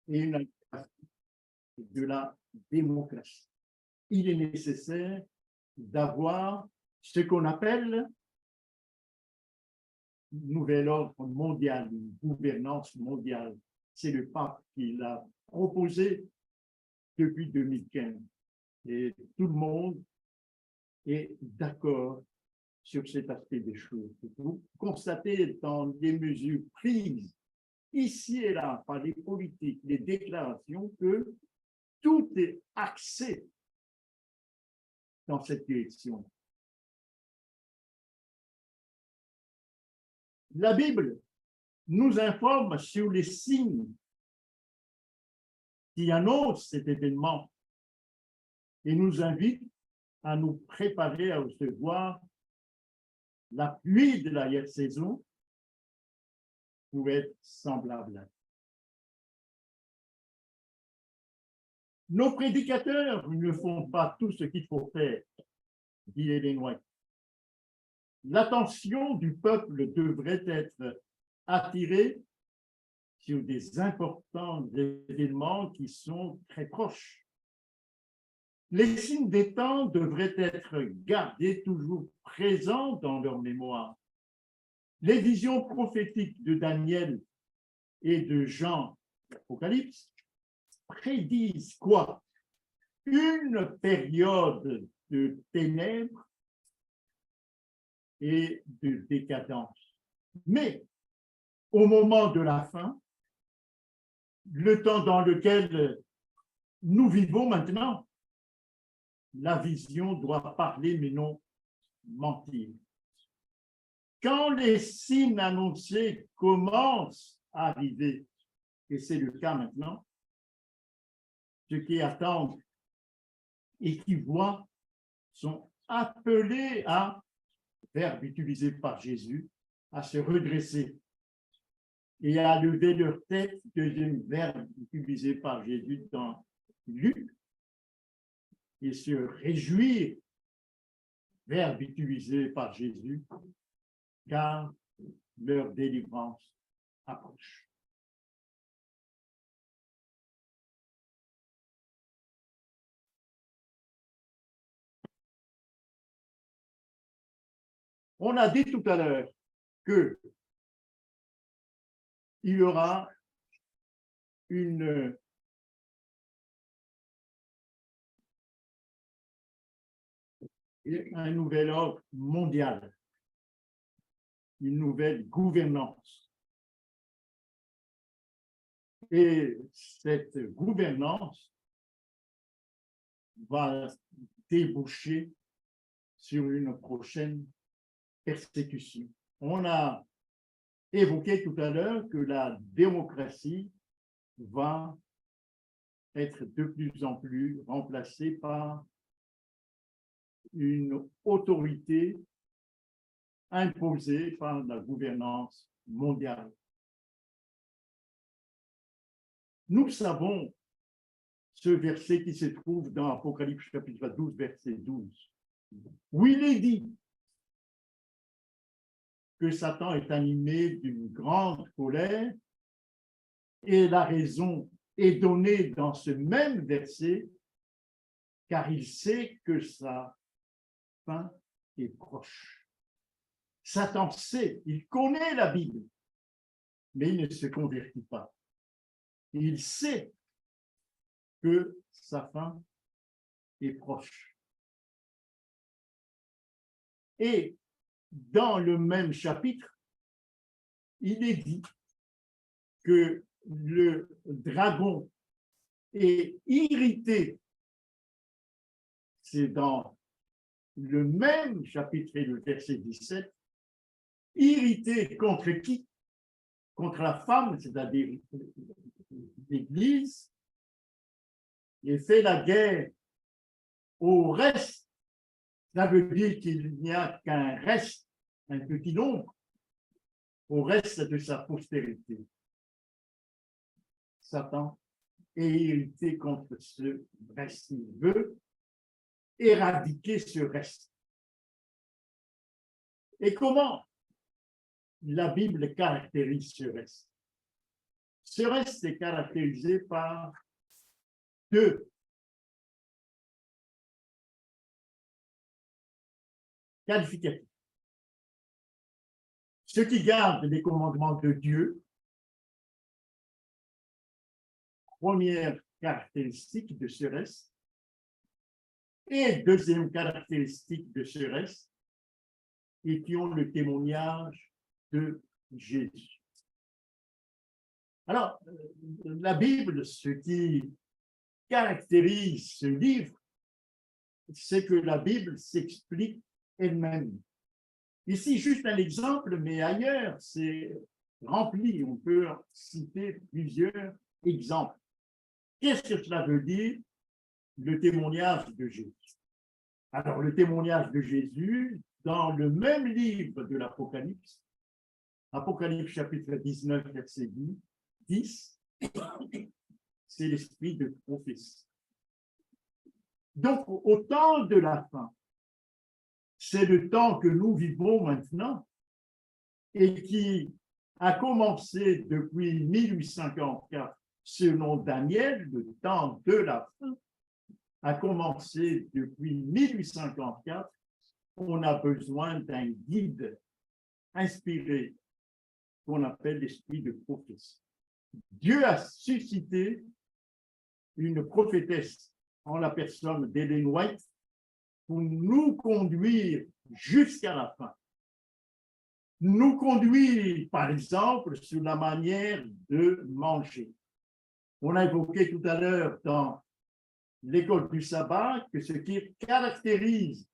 et une alternative de la démocratie. Il est nécessaire d'avoir ce qu'on appelle nouvel ordre mondial, une gouvernance mondiale. C'est le pape qui l'a proposé depuis 2015. Et tout le monde est d'accord sur cet aspect des choses. Vous constatez dans les mesures prises ici et là par les politiques, les déclarations, que tout est axé dans cette direction. La Bible nous informe sur les signes qui annoncent cet événement et nous invite à nous préparer à recevoir la pluie de l'arrière-saison pour être semblable. Nos prédicateurs ne font pas tout ce qu'il faut faire, dit Ellen White. L'attention du peuple devrait être attirée sur des importants événements qui sont très proches. Les signes des temps devraient être gardés toujours présents dans leur mémoire. Les visions prophétiques de Daniel et de Jean, l'Apocalypse, prédisent quoi? Une période de ténèbres et de décadence. Mais au moment de la fin, le temps dans lequel nous vivons maintenant, la vision doit parler mais non mentir. Quand les signes annoncés commencent à arriver, et c'est le cas maintenant, ceux qui attendent et qui voient sont appelés à, verbe utilisé par Jésus, à se redresser et à lever leur tête, deuxième verbe utilisé par Jésus dans Luc, et se réjouir, verbe utilisé par Jésus, car leur délivrance approche. On a dit tout à l'heure que il y aura un nouvel ordre mondial, une nouvelle gouvernance. Et cette gouvernance va déboucher sur une prochaine persécution. On a évoqué tout à l'heure que la démocratie va être de plus en plus remplacée par une autorité imposée par la gouvernance mondiale. Nous savons ce verset qui se trouve dans Apocalypse chapitre 12, verset 12, où il est dit que Satan est animé d'une grande colère, et la raison est donnée dans ce même verset, car il sait que sa fin est proche. Satan sait, il connaît la Bible, mais il ne se convertit pas. Il sait que sa fin est proche. Et dans le même chapitre, il est dit que le dragon est irrité. C'est dans le même chapitre et le verset 17, irrité contre qui? Contre la femme, c'est-à-dire l'Église, et fait la guerre au reste. Ça veut dire qu'il n'y a qu'un reste, un petit nombre, au reste de sa postérité. Satan est irrité contre ce reste. Il veut éradiquer ce reste. Et comment la Bible caractérise ce reste? Ce reste est caractérisé par deux qualificatifs. Ceux qui gardent les commandements de Dieu, première caractéristique de ce reste, et deuxième caractéristique de ce reste, et qui ont le témoignage de Jésus. Alors, la Bible, ce qui caractérise ce livre, c'est que la Bible s'explique elle-même. Ici, juste un exemple, mais ailleurs, c'est rempli. On peut citer plusieurs exemples. Qu'est-ce que cela veut dire, le témoignage de Jésus? Alors, le témoignage de Jésus, dans le même livre de l'Apocalypse, Apocalypse chapitre 19, verset 10, c'est l'esprit de prophétie. Donc, au temps de la fin, c'est le temps que nous vivons maintenant et qui a commencé depuis 1844, selon Daniel, le temps de la fin a commencé depuis 1844. On a besoin d'un guide inspiré qu'on appelle l'esprit de prophétie. Dieu a suscité une prophétesse en la personne d'Ellen White pour nous conduire jusqu'à la fin. Nous conduire, par exemple, sur la manière de manger. On a évoqué tout à l'heure dans l'école du sabbat que ce qui caractérise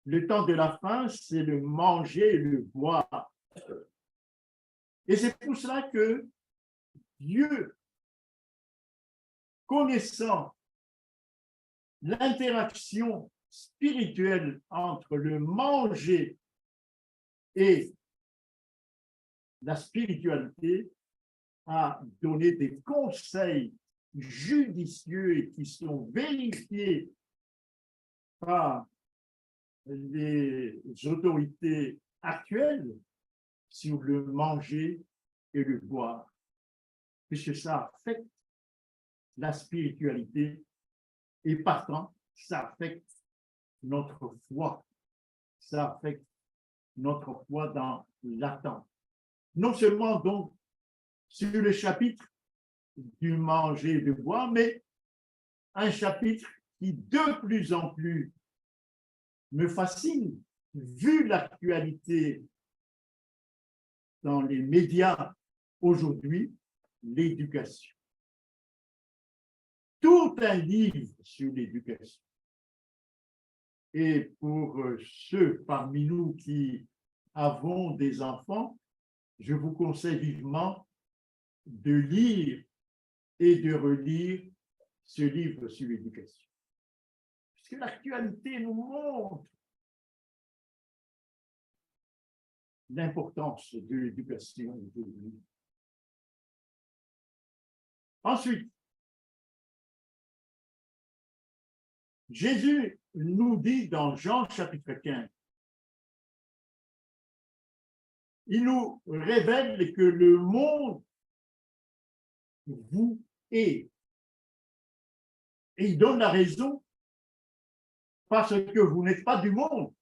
le temps de la fin, c'est le manger et le boire. Et c'est pour cela que Dieu, connaissant l'interaction spirituelle entre le manger et la spiritualité, a donné des conseils judicieux et qui sont vérifiés par les autorités actuelles sur le manger et le boire, puisque ça affecte la spiritualité et partant, ça affecte notre foi. Ça affecte notre foi dans l'attente. Non seulement donc sur le chapitre du manger et du boire, mais un chapitre qui de plus en plus me fascine, vu l'actualité dans les médias aujourd'hui, l'éducation. Tout un livre sur l'éducation. Et pour ceux parmi nous qui avons des enfants, je vous conseille vivement de lire et de relire ce livre sur l'éducation. Parce que l'actualité nous montre l'importance de l'éducation aujourd'hui. Ensuite, Jésus nous dit dans Jean chapitre 15, il nous révèle que le monde vous hait. Et il donne la raison parce que vous n'êtes pas du monde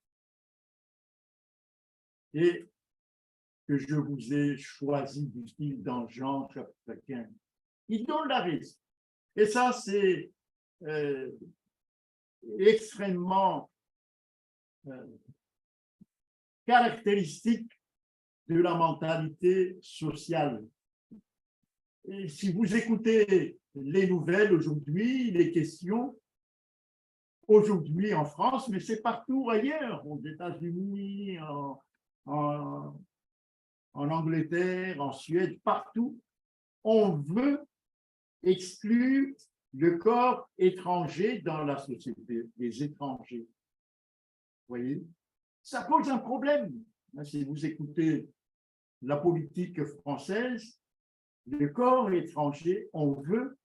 et que je vous ai choisi, dit-il dans Jean chapitre 15. Il donne la raison. Et ça, c'est extrêmement caractéristique de la mentalité sociale. Et si vous écoutez les nouvelles aujourd'hui, les questions, aujourd'hui en France, mais c'est partout ailleurs, aux États-Unis, en Angleterre, en Suède, partout, on veut exclure le corps étranger dans la société, les étrangers. Vous voyez, ça pose un problème. Si vous écoutez la politique française, le corps étranger, on veut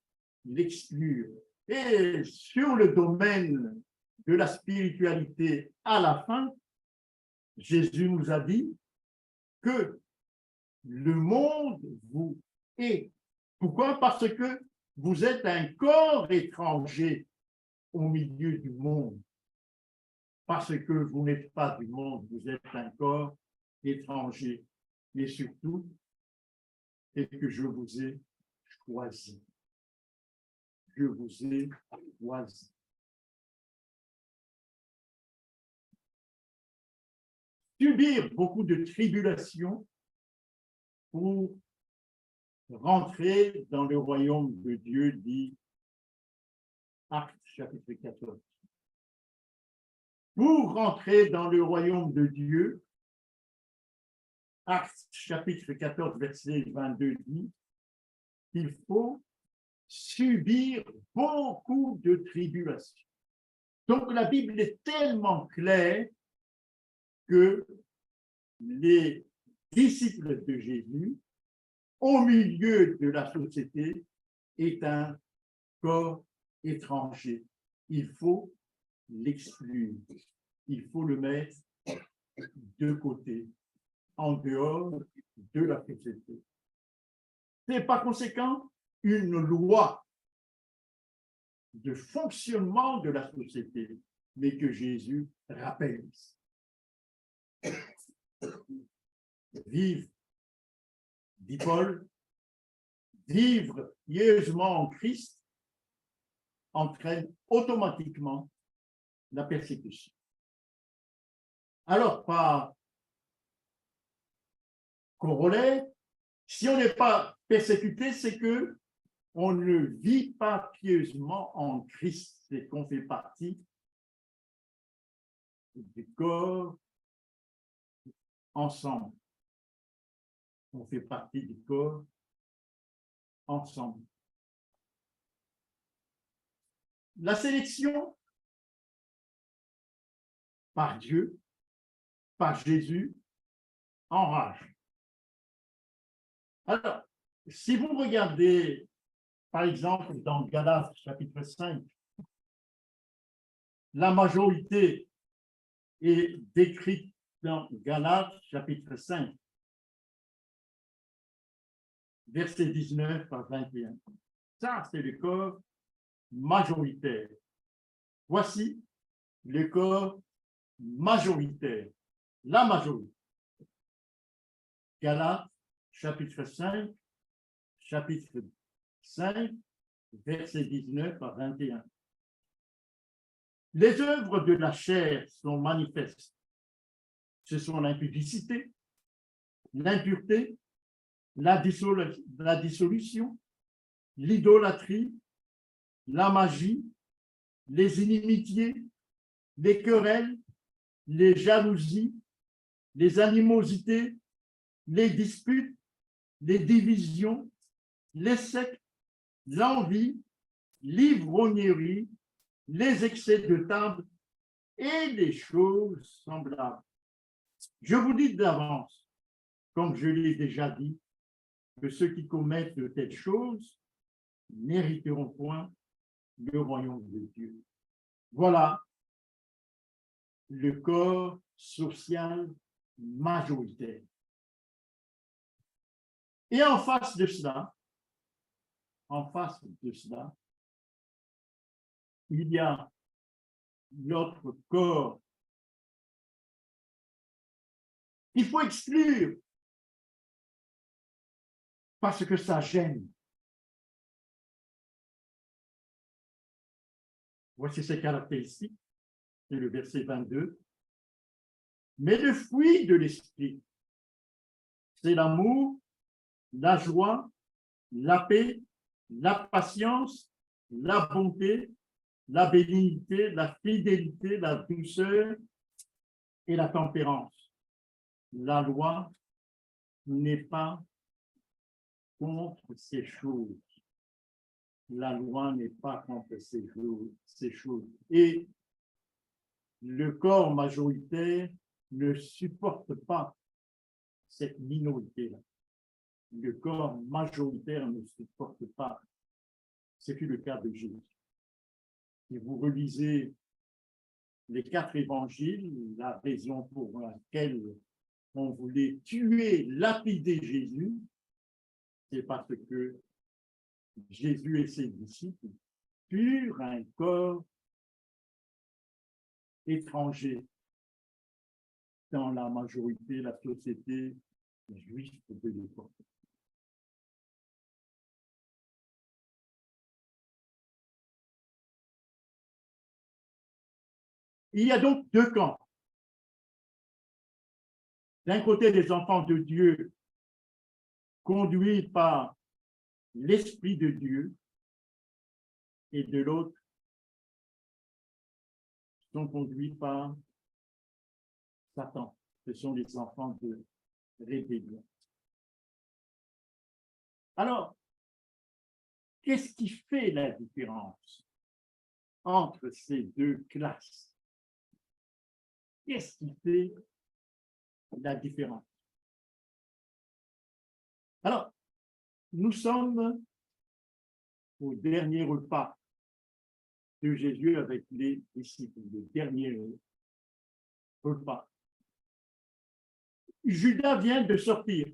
l'exclure. Et sur le domaine de la spiritualité, à la fin, Jésus nous a dit que Le monde vous hait. Pourquoi? Parce que vous êtes un corps étranger au milieu du monde. Parce que vous n'êtes pas du monde, vous êtes un corps étranger. Et surtout, et que je vous ai choisi. Je vous ai choisi. Subir beaucoup de tribulations pour rentrer dans le royaume de Dieu, dit Actes chapitre 14. Pour rentrer dans le royaume de Dieu, Actes chapitre 14, verset 22 dit qu'il faut subir beaucoup de tribulations. Donc la Bible est tellement claire que les disciples de Jésus, au milieu de la société, est un corps étranger. Il faut l'exclure. Il faut le mettre de côté, en dehors de la société. C'est par conséquent une loi de fonctionnement de la société, mais que Jésus rappelle. Vivre, dit Paul, vivre pieusement en Christ entraîne automatiquement la persécution. Alors, par corollaire, si on n'est pas persécuté, c'est que on ne vit pas pieusement en Christ, c'est qu'on fait partie du corps ensemble. On fait partie du corps ensemble. La sélection par Dieu, par Jésus, enrage. Alors, si vous regardez, par exemple, dans Galates chapitre 5, la majorité est décrite dans Galates chapitre 5, versets 19 à 21. Ça, c'est le corps majoritaire. Voici le corps majoritaire, la majorité. Galates chapitre 5, versets 19 à 21. Les œuvres de la chair sont manifestes. Ce sont l'impudicité, l'impureté, la dissolution, l'idolâtrie, la magie, les inimitiés, les querelles, les jalousies, les animosités, les disputes, les divisions, les sectes, l'envie, l'ivrognerie, les excès de table et les choses semblables. Je vous dis d'avance, comme je l'ai déjà dit, que ceux qui commettent de telles choses n'hériteront point le royaume de Dieu. Voilà le corps social majoritaire. Et en face de cela, il y a notre corps. Il faut exclure parce que ça gêne. Voici ses caractéristiques, c'est le verset 22. Mais le fruit de l'esprit, c'est l'amour, la joie, la paix, la patience, la bonté, la bénignité, la fidélité, la douceur et la tempérance. La loi n'est pas contre ces choses. La loi n'est pas contre ces choses. Et le corps majoritaire ne supporte pas cette minorité-là. Le corps majoritaire ne supporte pas. C'est le cas de Jésus. Et vous relisez les 4 évangiles, la raison pour laquelle on voulait tuer, lapider Jésus, c'est parce que Jésus et ses disciples furent un corps étranger dans la majorité, la société juive de l'époque. Il y a donc deux camps. D'un côté, les enfants de Dieu conduits par l'Esprit de Dieu, et de l'autre, sont conduits par Satan. Ce sont les enfants de rébellion. Alors, qu'est-ce qui fait la différence entre ces deux classes? Qu'est-ce qui fait la différence? Alors, nous sommes au dernier repas de Jésus avec les disciples, le dernier repas. Judas vient de sortir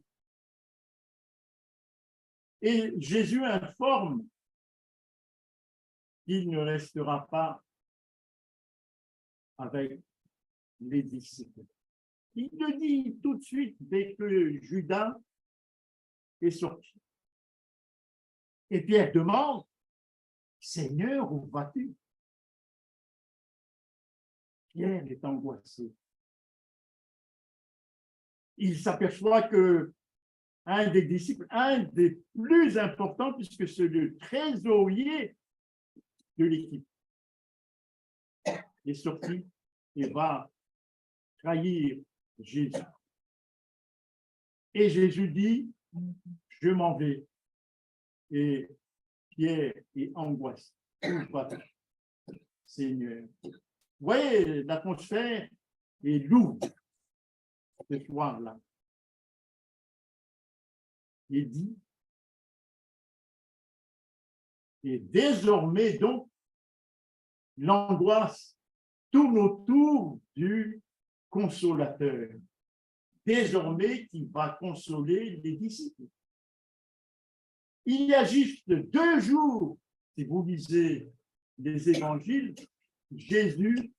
et Jésus informe qu'il ne restera pas avec les disciples. Il le dit tout de suite dès que Judas est sorti. Et Pierre demande, Seigneur, où vas-tu? Pierre est angoissé. Il s'aperçoit que un des disciples, un des plus importants, puisque c'est le trésorier de l'équipe, est sorti et va trahir Jésus. Et Jésus dit, je m'en vais. Et Pierre est angoissé. Seigneur. Vous voyez, l'atmosphère est lourde ce soir-là. Il dit, et désormais donc, l'angoisse tourne autour du consolateur, désormais qui va consoler les disciples. Il y a juste 2 jours, si vous lisez les évangiles, Jésus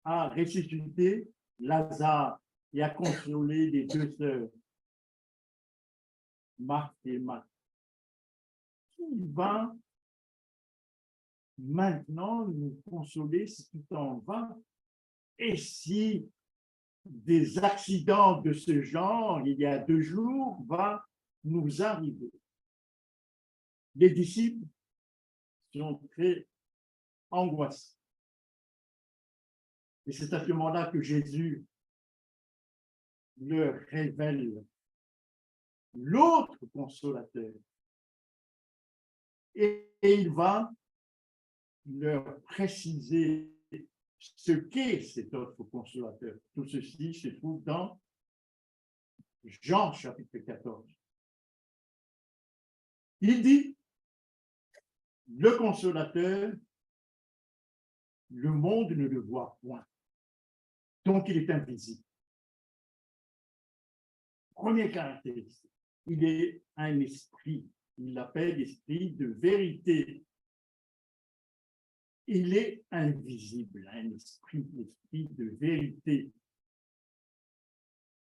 a ressuscité Lazare et a consolé les 2 sœurs, Marthe et Marie. Qui va maintenant nous consoler si tout en va? Et si des accidents de ce genre, il y a 2 jours, va nous arriver? Les disciples sont très angoissés. Et c'est à ce moment-là que Jésus leur révèle l'autre consolateur. Et il va leur préciser ce qu'est cet autre consolateur. Tout ceci se trouve dans Jean chapitre 14. Il dit, le consolateur, le monde ne le voit point. Donc il est invisible. Première caractéristique, il est un esprit. Il l'appelle esprit de vérité. Il est invisible, un esprit de vérité.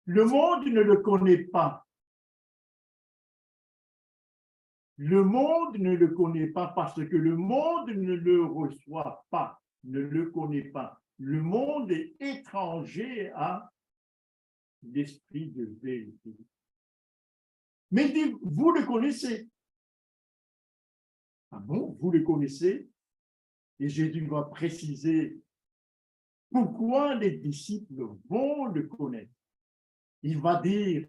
Le monde ne le connaît pas. Le monde ne le connaît pas parce que le monde ne le reçoit pas, ne le connaît pas. Le monde est étranger à l'esprit de vérité. Mais il dit, vous le connaissez. Ah bon, vous le connaissez? Et Jésus va préciser pourquoi les disciples vont le connaître. Il va dire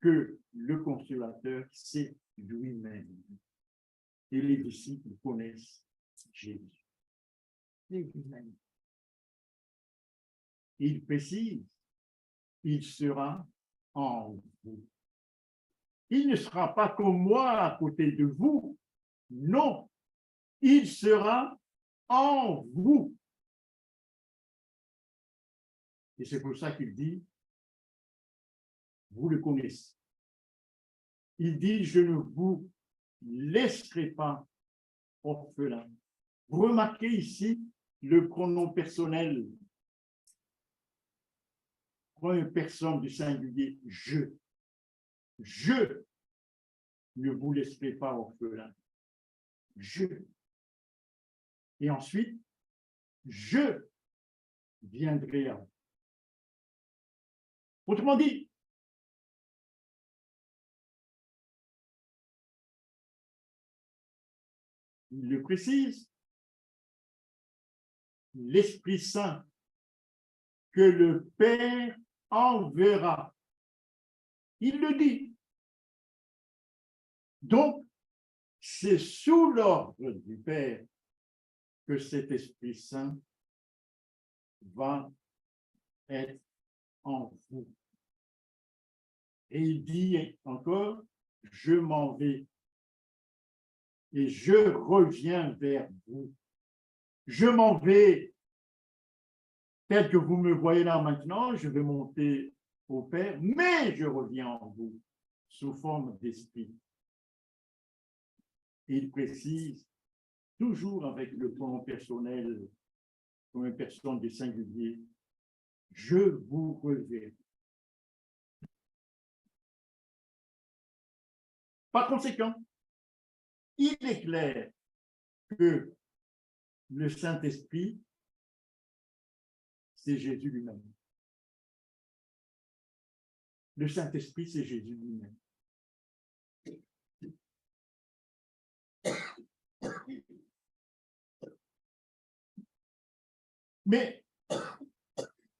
que le consolateur, c'est lui-même. Et les disciples connaissent Jésus. C'est lui-même. Il précise, il sera en vous. Il ne sera pas comme moi à côté de vous. Non, il sera en vous. Et c'est pour ça qu'il dit, vous le connaissez. Il dit, je ne vous laisserai pas orphelin. Vous remarquez ici le pronom personnel, première personne du singulier, je. Je ne vous laisserai pas orphelin. Je. Et ensuite, je viendrai à vous. Autrement dit, il le précise, l'Esprit Saint que le Père enverra. Il le dit. Donc, c'est sous l'ordre du Père que cet Esprit Saint va être en vous. Et il dit encore, je m'en vais et je reviens vers vous. Je m'en vais. Tel que vous me voyez là maintenant, je vais monter au Père, mais je reviens en vous sous forme d'esprit. Et il précise, toujours avec le pronom personnel, comme une personne du singulier, je vous reverrai. Par conséquent, il est clair que le Saint-Esprit, c'est Jésus lui-même. Le Saint-Esprit, c'est Jésus lui-même. Mais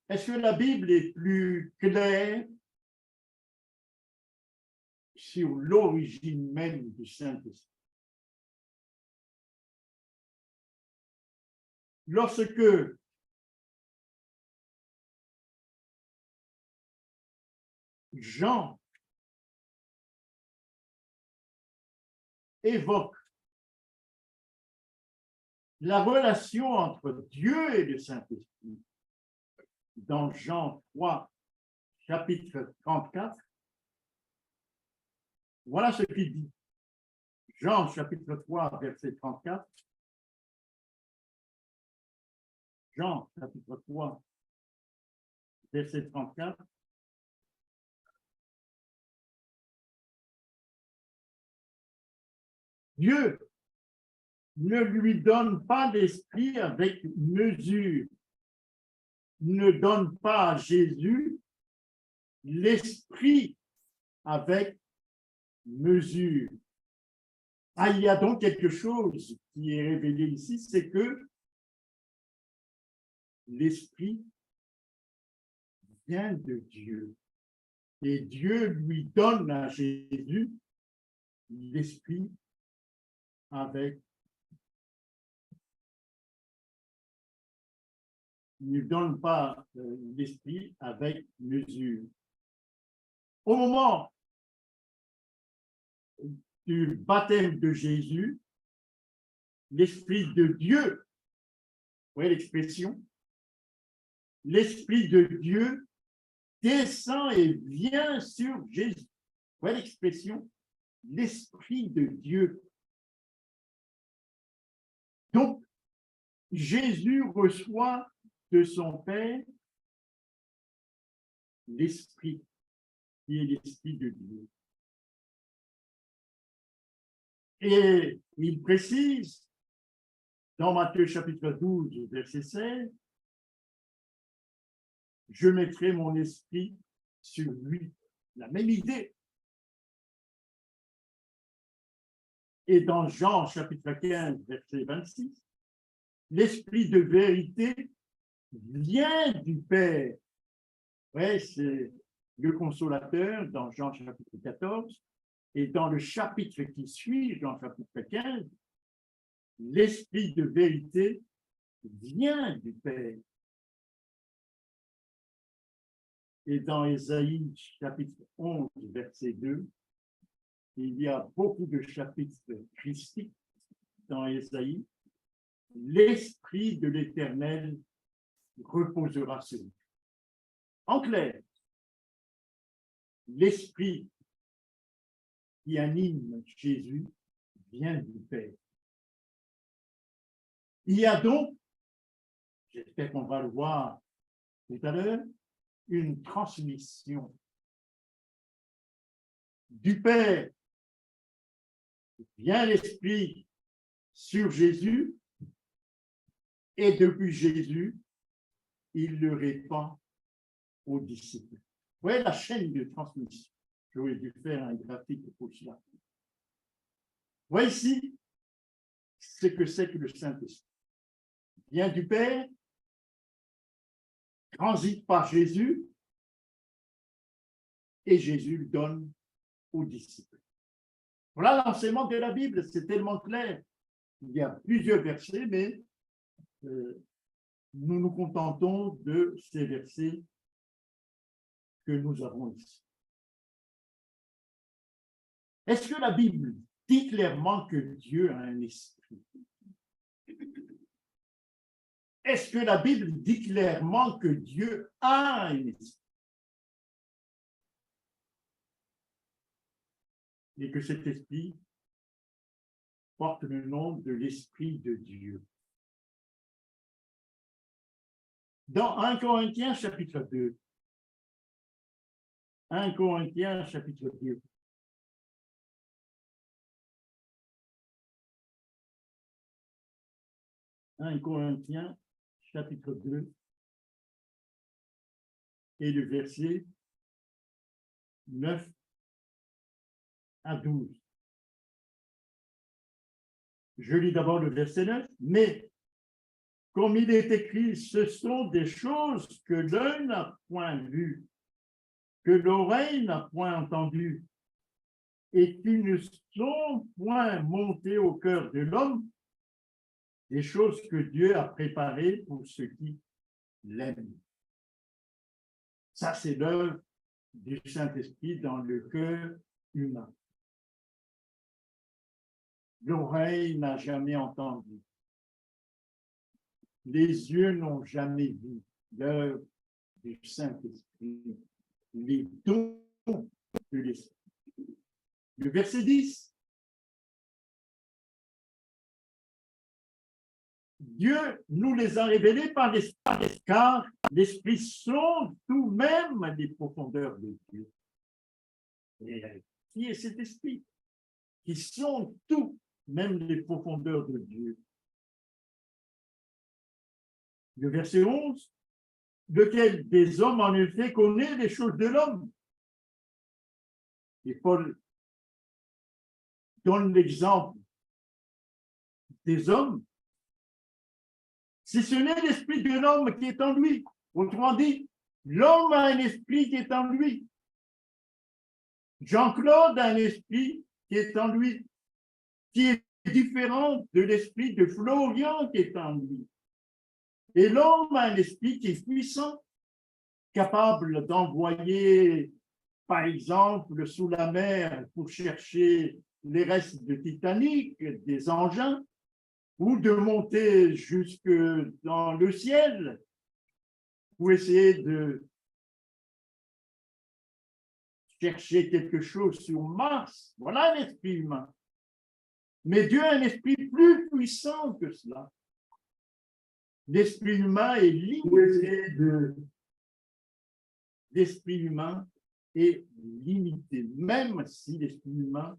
est-ce que la Bible est plus claire sur l'origine même du Saint-Esprit? Lorsque Jean évoque la relation entre Dieu et le Saint-Esprit dans Jean 3, chapitre 34, voilà ce qu'il dit. Jean, chapitre 3, verset 34. Jean, chapitre 3, verset 34. Dieu ne lui donne pas d'esprit avec mesure, ne donne pas à Jésus l'esprit avec mesure. Ah, il y a donc quelque chose qui est révélé ici, c'est que l'esprit vient de Dieu. Et Dieu lui donne à Jésus l'esprit avec, il ne donne pas l'esprit avec mesure. Au moment du baptême de Jésus, l'esprit de Dieu, vous voyez l'expression, l'esprit de Dieu descend et vient sur Jésus. Vous voyez l'expression, l'esprit de Dieu. Donc, Jésus reçoit de son Père l'esprit, qui est l'esprit de Dieu. Et il précise dans Matthieu chapitre 12, verset 16, je mettrai mon esprit sur lui. La même idée. Et dans Jean chapitre 15, verset 26, l'esprit de vérité vient du Père. Ouais, c'est le consolateur dans Jean chapitre 14. Et dans le chapitre qui suit, Jean chapitre 15, l'esprit de vérité vient du Père. Et dans Ésaïe chapitre 11, verset 2, il y a beaucoup de chapitres christiques dans Ésaïe. L'esprit de l'Éternel reposera sur lui. En clair, l'esprit qui anime Jésus vient du Père. Il y a donc, j'espère qu'on va le voir tout à l'heure, une transmission du Père vient l'Esprit sur Jésus et depuis Jésus, il le répand aux disciples. Vous voyez la chaîne de transmission. J'aurais dû faire un graphique pour cela. Vous voyez ici ce que c'est que le Saint-Esprit. Il vient du Père, transite par Jésus et Jésus le donne aux disciples. Voilà l'enseignement de la Bible, c'est tellement clair. Il y a plusieurs versets, mais nous nous contentons de ces versets que nous avons ici. Est-ce que la Bible dit clairement que Dieu a un esprit? Est-ce que la Bible dit clairement que Dieu a un esprit? Et que cet esprit porte le nom de l'Esprit de Dieu. Dans 1 Corinthiens chapitre 2, 1 Corinthiens chapitre 2, Corinthiens chapitre 2 et le verset 9 à 12. Je lis d'abord le verset 9. Mais, comme il est écrit, ce sont des choses que l'œil n'a point vues, que l'oreille n'a point entendues, et qui ne sont point montées au cœur de l'homme, des choses que Dieu a préparées pour ceux qui l'aiment. Ça, c'est l'œuvre du Saint-Esprit dans le cœur humain. L'oreille n'a jamais entendu. Les yeux n'ont jamais vu l'œuvre du Saint-Esprit, les dons de l'Esprit. Le verset 10. Dieu nous les a révélés par l'Esprit, car l'Esprit sonde tout même les profondeurs de Dieu. Et qui est cet Esprit qui sonde tout, même les profondeurs de Dieu? Le verset 11, lequel des hommes en effet connaît les choses de l'homme. Et Paul donne l'exemple des hommes. Si ce n'est l'esprit de l'homme qui est en lui, autrement dit, l'homme a un esprit qui est en lui. Jean-Claude a un esprit qui est en lui, qui est différent de l'esprit de Florian qui est en lui. Et l'homme a un esprit qui est puissant, capable d'envoyer, par exemple, sous la mer pour chercher les restes de Titanic, des engins, ou de monter jusque dans le ciel pour essayer de chercher quelque chose sur Mars. Voilà l'esprit humain. Mais Dieu a un esprit plus puissant que cela. L'esprit humain est limité l'esprit humain est limité, même si l'esprit humain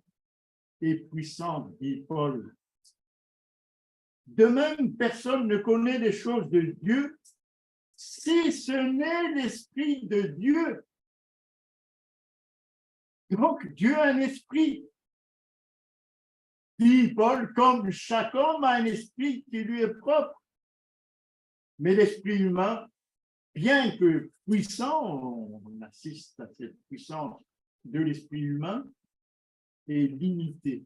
est puissant, dit Paul. De même, personne ne connaît les choses de Dieu si ce n'est l'Esprit de Dieu. Donc, Dieu a un esprit, dit Paul, comme chaque homme a un esprit qui lui est propre. Mais l'esprit humain, bien que puissant, on assiste à cette puissance de l'esprit humain, est limité.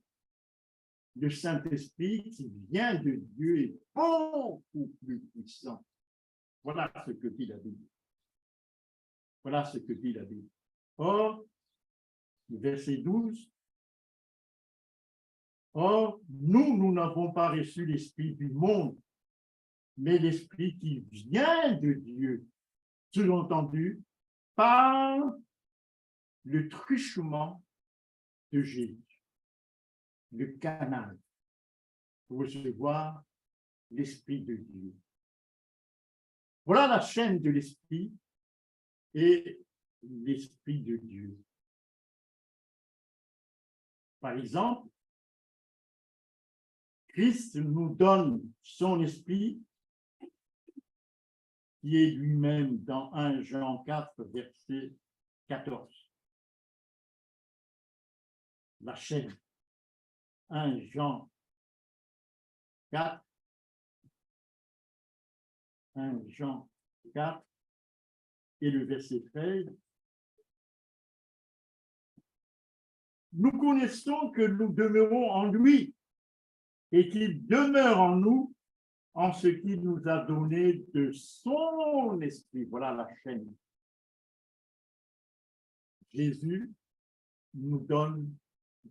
Le Saint-Esprit qui vient de Dieu est beaucoup plus puissant. Voilà ce que dit la Bible. Voilà ce que dit la Bible. Or, verset 12, or, nous n'avons pas reçu l'esprit du monde, mais l'esprit qui vient de Dieu, sous-entendu, par le truchement de Jésus, le canal pour recevoir l'Esprit de Dieu. Voilà la chaîne de l'Esprit et l'Esprit de Dieu. Par exemple, Christ nous donne son Esprit, qui est lui-même dans 1 Jean 4, verset 14. La chaîne. 1 Jean 4, 1 Jean 4 et le verset 13. Nous connaissons que nous demeurons en lui et qu'il demeure en nous en ce qu'il nous a donné de son esprit. Voilà la chaîne. Jésus nous donne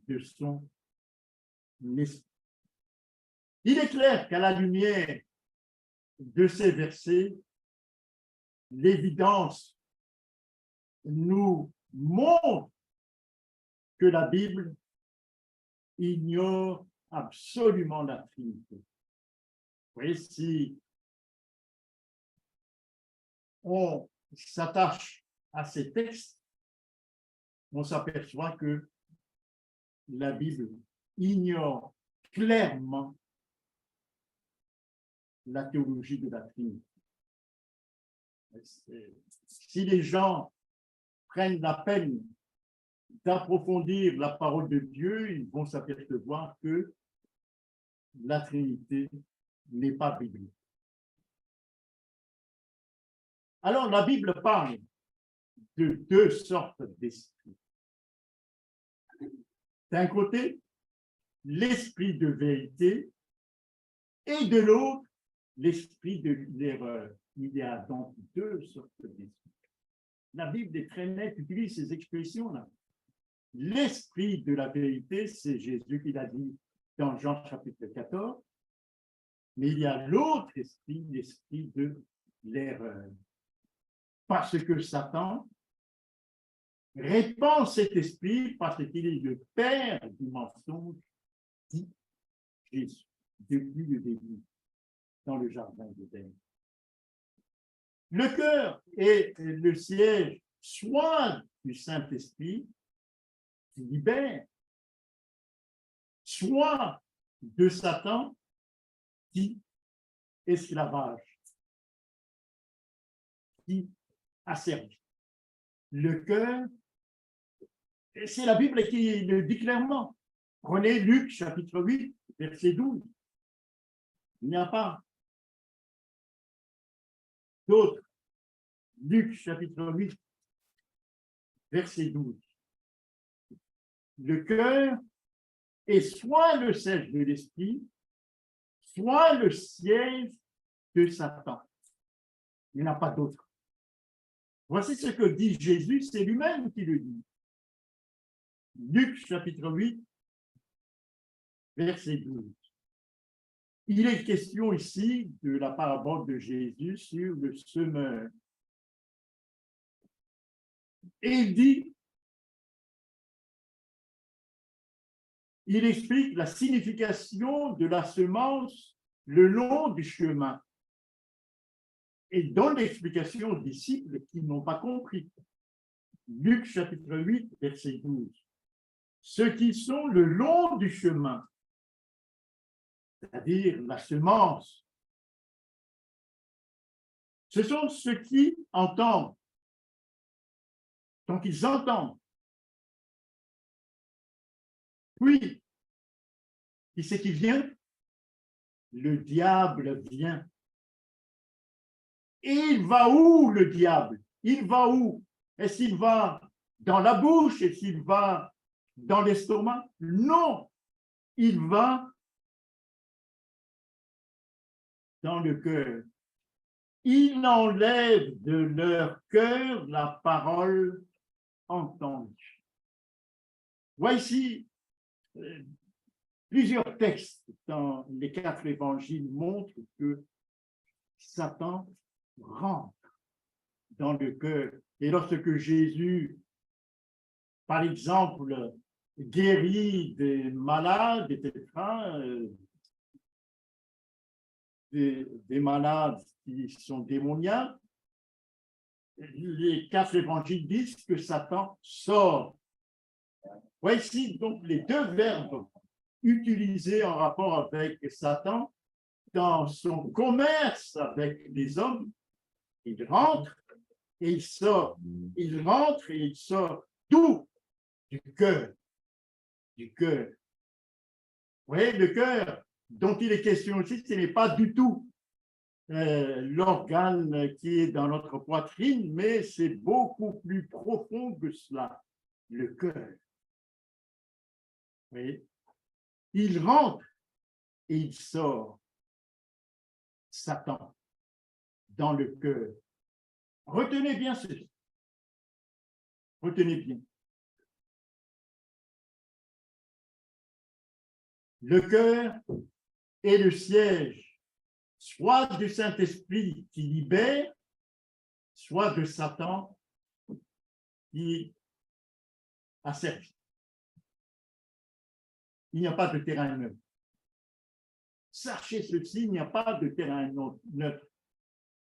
de son esprit. Il est clair qu'à la lumière de ces versets, l'évidence nous montre que la Bible ignore absolument la Trinité. Vous voyez, si on s'attache à ces textes, on s'aperçoit que la Bible ignore clairement la théologie de la Trinité. Si les gens prennent la peine d'approfondir la parole de Dieu, ils vont s'apercevoir que la Trinité n'est pas biblique. Alors, la Bible parle de deux sortes d'esprits. D'un côté, l'esprit de vérité, et de l'autre, l'esprit de l'erreur. Il y a donc deux sortes d'esprits. La Bible est très nette, utilise ces expressions-là. L'esprit de la vérité, c'est Jésus qui l'a dit dans Jean chapitre 14, mais il y a l'autre esprit, l'esprit de l'erreur. Parce que Satan répand cet esprit parce qu'il est le père du mensonge, dit Jésus, depuis le début, dans le jardin d'Éden. Le cœur est le siège soit du Saint-Esprit, qui libère, soit de Satan, qui esclavage, qui asservit. Le cœur, c'est la Bible qui le dit clairement. Prenez Luc chapitre 8, verset 12. Il n'y a pas d'autre. Luc chapitre 8, verset 12. Le cœur est soit le siège de l'esprit, soit le siège de Satan. Il n'y en a pas d'autre. Voici ce que dit Jésus, c'est lui-même qui le dit. Luc chapitre 8, verset 12. Il est question ici de la parabole de Jésus sur le semeur. Et il explique la signification de la semence le long du chemin et donne l'explication aux disciples qui n'ont pas compris. Luc chapitre 8, verset 12. Ceux qui sont le long du chemin, c'est-à-dire la semence, ce sont ceux qui entendent. Donc, ils entendent. Puis, qui c'est qui vient? Le diable vient. Et il va où, le diable? Il va où? Est-ce qu'il va dans la bouche? Est-ce qu'il va dans l'estomac? Non, il va dans le cœur. Il enlève de leur cœur la parole entendue. Voici plusieurs textes dans les 4 évangiles montrent que Satan rentre dans le cœur. Et lorsque Jésus par exemple, guérit des malades, etc., des malades qui sont démoniaques, les 4 évangiles disent que Satan sort. Voici donc les 2 verbes utilisés en rapport avec Satan dans son commerce avec les hommes. Il rentre et il sort. Il rentre et il sort. D'où? Du cœur. Du cœur. Vous voyez, le cœur dont il est question ici, ce n'est pas du tout l'organe qui est dans notre poitrine, mais c'est beaucoup plus profond que cela, le cœur. Vous voyez? Il rentre et il sort, Satan, dans le cœur. Retenez bien ceci. Retenez bien. Le cœur est le siège, soit du Saint-Esprit qui libère, soit de Satan qui a servi. Il n'y a pas de terrain neutre. Sachez ceci, il n'y a pas de terrain neutre.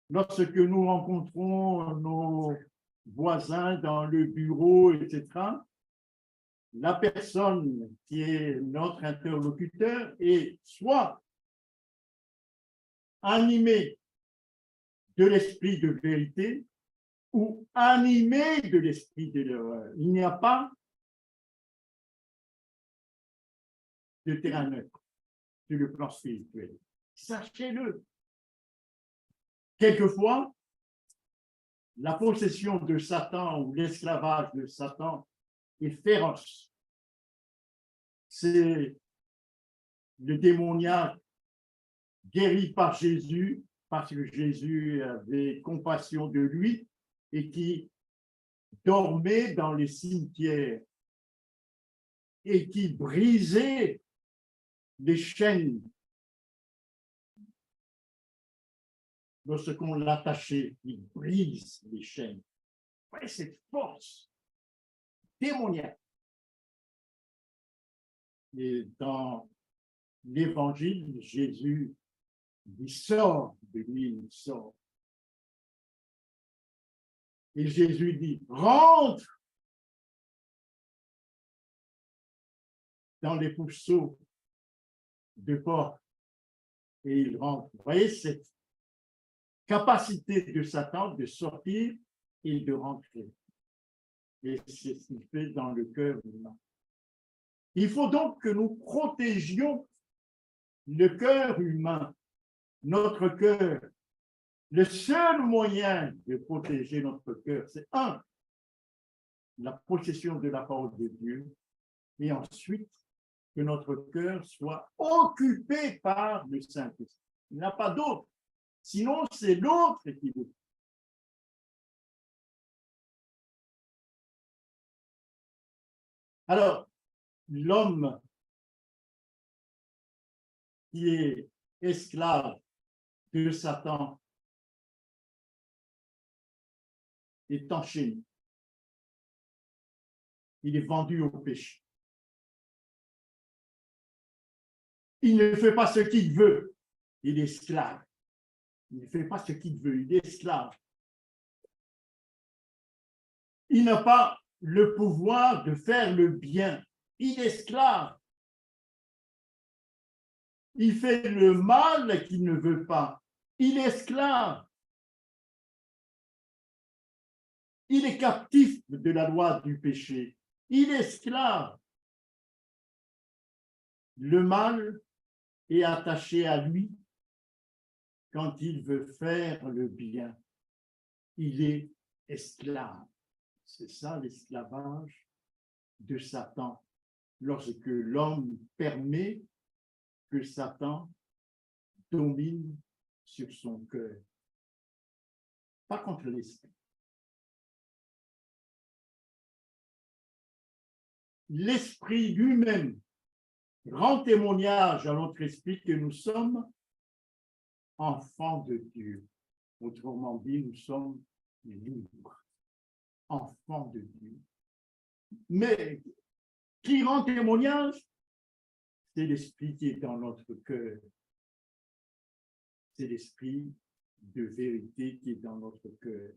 Lorsque nous rencontrons nos voisins dans le bureau, etc., la personne qui est notre interlocuteur est soit animée de l'esprit de vérité ou animée de l'esprit de l'erreur. Il n'y a pas de terrain neutre sur le plan spirituel. Sachez-le. Quelquefois, la possession de Satan ou l'esclavage de Satan est féroce. C'est le démoniaque guéri par Jésus, parce que Jésus avait compassion de lui et qui dormait dans les cimetières et qui brisait les chaînes lorsqu'on l'attachait, il brise les chaînes. Ouais, cette force démoniaque. Et dans l'Évangile, Jésus il sort de lui, il sort. Et Jésus dit, rentre dans les fourceaux de porc. Et il rentre. Vous voyez cette capacité de Satan de sortir et de rentrer. Et c'est ce qu'il fait dans le cœur humain. Il faut donc que nous protégions le cœur humain, notre cœur. Le seul moyen de protéger notre cœur, c'est la possession de la parole de Dieu, et ensuite que notre cœur soit occupé par le Saint-Esprit. Il n'y a pas d'autre. Sinon, c'est l'autre qui veut. Alors, l'homme qui est esclave de Satan est enchaîné. Il est vendu au péché. Il ne fait pas ce qu'il veut. Il est esclave. Il ne fait pas ce qu'il veut. Il est esclave. Il n'a pas le pouvoir de faire le bien. Il est esclave. Il fait le mal qu'il ne veut pas. Il est esclave. Il est captif de la loi du péché. Il est esclave. Le mal est attaché à lui quand il veut faire le bien. Il est esclave. C'est ça l'esclavage de Satan. Lorsque l'homme permet que Satan domine sur son cœur. Pas contre l'esprit. L'esprit lui-même rend témoignage à notre esprit que nous sommes enfants de Dieu. Autrement dit, nous sommes libres, enfants de Dieu. mais qui rend témoignage, c'est l'esprit qui est dans notre cœur. C'est l'esprit de vérité qui est dans notre cœur.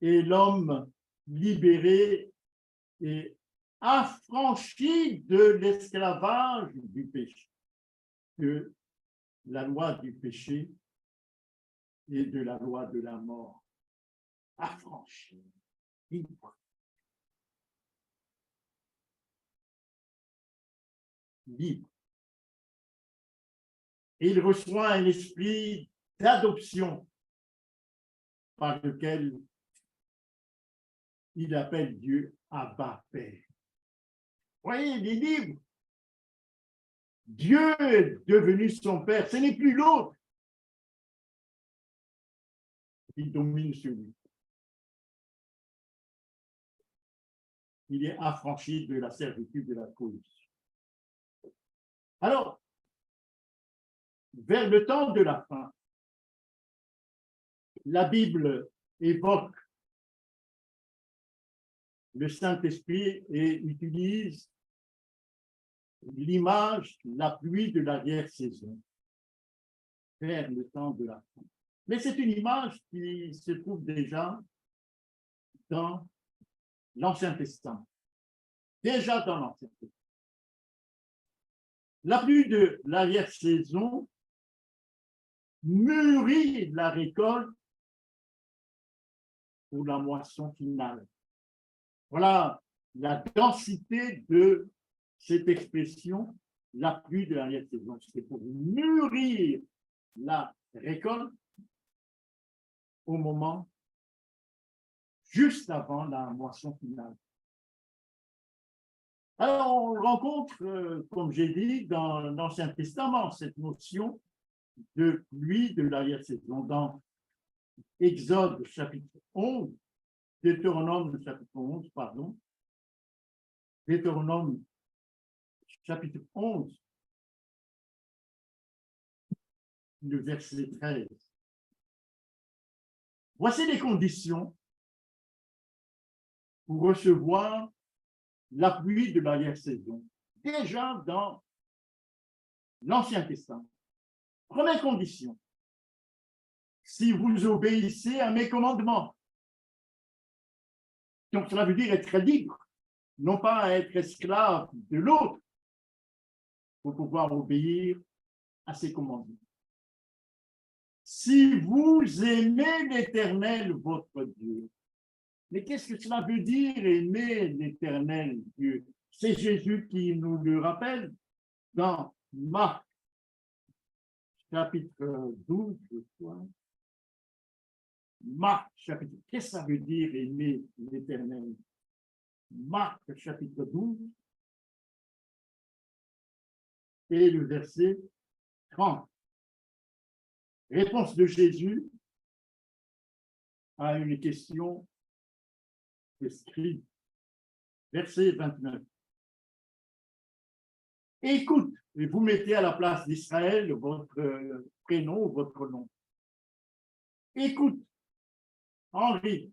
Et l'homme libéré et affranchi de l'esclavage du péché, de la loi du péché et de la loi de la mort. Affranchi, libre. Libre. Et il reçoit un esprit d'adoption par lequel il appelle Dieu Abba Père. Vous voyez, il est libre. Dieu est devenu son Père. Ce n'est plus l'autre qui domine sur lui. Il est affranchi de la servitude de la cause. Alors, vers le temps de la fin, la Bible évoque le Saint-Esprit et utilise l'image, la pluie de l'arrière-saison, vers le temps de la fin. Mais c'est une image qui se trouve déjà dans l'Ancien Testament. Déjà dans l'Ancien Testament. La pluie de l'arrière-saison mûrit la récolte pour la moisson finale. Voilà la densité de cette expression, la pluie de l'arrière-saison. C'est pour mûrir la récolte au moment juste avant la moisson finale. Alors, on rencontre, comme j'ai dit, dans l'Ancien Testament, cette notion de pluie de l'arrière-saison. Dans Exode chapitre 11, Deutéronome chapitre 11, pardon, Deutéronome chapitre 11, le verset 13. Voici les conditions pour recevoir la pluie de l'arrière-saison, déjà dans l'Ancien Testament. Première condition, si vous obéissez à mes commandements. Donc, cela veut dire être libre, non pas être esclave de l'autre, pour pouvoir obéir à ses commandements. Si vous aimez l'Éternel, votre Dieu. Mais qu'est-ce que cela veut dire, aimer l'Éternel Dieu? C'est Jésus qui nous le rappelle dans Marc, chapitre 12, je crois. Marc, chapitre, qu'est-ce que ça veut dire aimer l'Éternel? Marc, chapitre 12, et le verset 30. Réponse de Jésus à une question des scribes. Verset 29. Écoute, et vous mettez à la place d'Israël votre prénom ou votre nom. Écoute, Henri.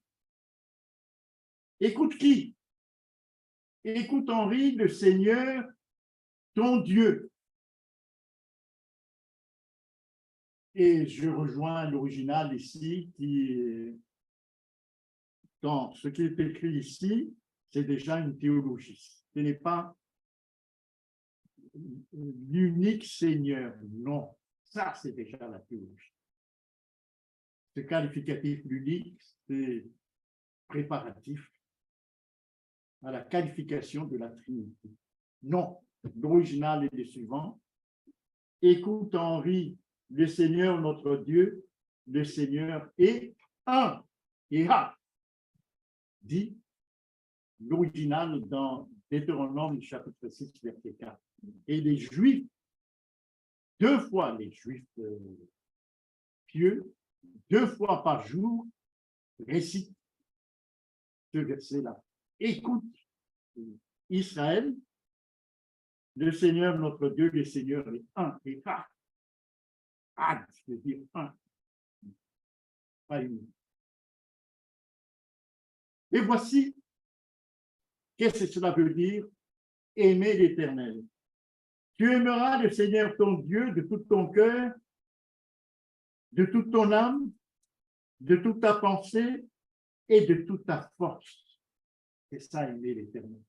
Écoute qui? Écoute, Henri, le Seigneur, ton Dieu. Et je rejoins l'original ici, qui, dans ce qui est écrit ici, c'est déjà une théologie. Ce n'est pas l'unique Seigneur, non. Ça, c'est déjà la théologie. Ce qualificatif l'unique, c'est préparatif à la qualification de la Trinité. Non, l'original est le suivant. Écoute, Henri, le Seigneur notre Dieu, le Seigneur est un. Et dit l'original dans Deutéronome chapitre 6, verset 4. Et les Juifs, deux fois les Juifs pieux, 2 fois par jour, récitent ce verset-là. Écoute, Israël, le Seigneur notre Dieu, le Seigneur est un. Et je veux dire un. Pas une. Et voici, qu'est-ce que cela veut dire? Aimer l'Éternel. Tu aimeras le Seigneur ton Dieu de tout ton cœur, de toute ton âme, de toute ta pensée et de toute ta force. C'est ça, aimer l'Éternel.